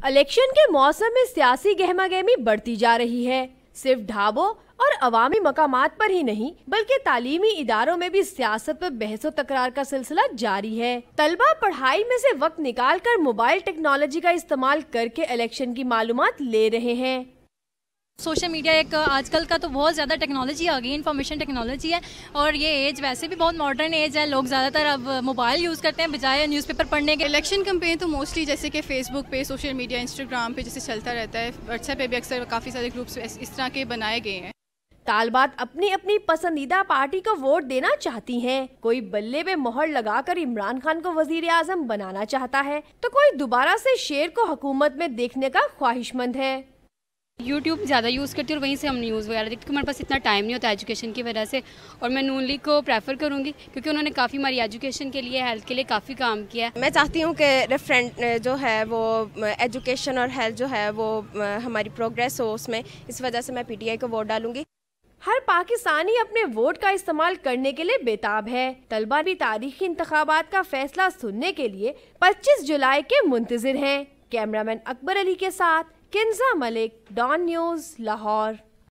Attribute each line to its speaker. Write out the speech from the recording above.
Speaker 1: Election کے موسم میں سیاسی گہما گہمی بڑھتی جا رہی ہے۔ صرف ڈھابوں اور عوامی مقامات پر ہی نہیں بلکہ تعلیمی اداروں میں بھی سیاست پر بحث و تکرار کا سلسلہ جاری ہے۔ طلبہ پڑھائی میں سے وقت نکال کر موبائل ٹیکنالوجی کا استعمال کر کے الیکشن کی معلومات لے رہے ہیں۔
Speaker 2: سوشل میڈیا ایک آج کل کا تو بہت زیادہ ٹیکنالوجی آ گئی، انفارمیشن ٹیکنالوجی ہے، اور یہ ایج ویسے بھی بہت ماڈرن ایج ہے۔ لوگ زیادہ تر اب موبائل یوز کرتے ہیں بجائے نیوز پیپر پڑھنے کے۔
Speaker 3: الیکشن کمپین تو موسٹلی جیسے کہ فیس بک پہ، سوشل میڈیا، انسٹاگرام پہ جیسے چلتا رہتا ہے، واٹس ایپ پہ بھی اکثر کافی سارے گروپس اس طرح کے بنائے گئے ہیں۔
Speaker 1: طالبات اپنی اپنی پسندیدہ پارٹی کو ووٹ دینا چاہتی ہیں۔ کوئی بلے پہ مہر لگا کر عمران خان کو وزیر اعظم بنانا چاہتا ہے تو کوئی دوبارہ سے شیر کو حکومت میں دیکھنے کا خواہش مند ہے۔
Speaker 4: یوٹیوب زیادہ یوز کرتی ہوں اور وہیں سے ہم نیوز وغیرہ دیکھتے ہیں۔ ہمارے پاس اتنا ٹائم نہیں ہوتا ایجوکیشن کی وجہ سے، اور میں نون لیگ کو پریفر کروں گی کیونکہ انہوں نے کافی ہماری ایجوکیشن کے لیے، ہیلتھ کے لیے کافی کام کیا ہے۔
Speaker 5: میں چاہتی ہوں کہ ریفرنٹ جو ہے وہ ایجوکیشن اور ہیلتھ جو ہے وہ ہماری پروگریس ہو اس میں، اس وجہ سے میں پی ٹی آئی کو ووٹ ڈالوں گی۔
Speaker 1: ہر پاکستانی اپنے ووٹ کا استعمال کرنے کے لیے بےتاب ہے۔ طلبہ بھی تاریخی انتخابات کا فیصلہ سننے کے لیے 25 جولائی کے منتظر ہیں۔ کیمرہ مین اکبر علی کے ساتھ کنزہ ملک، ڈان نیوز، لاہور۔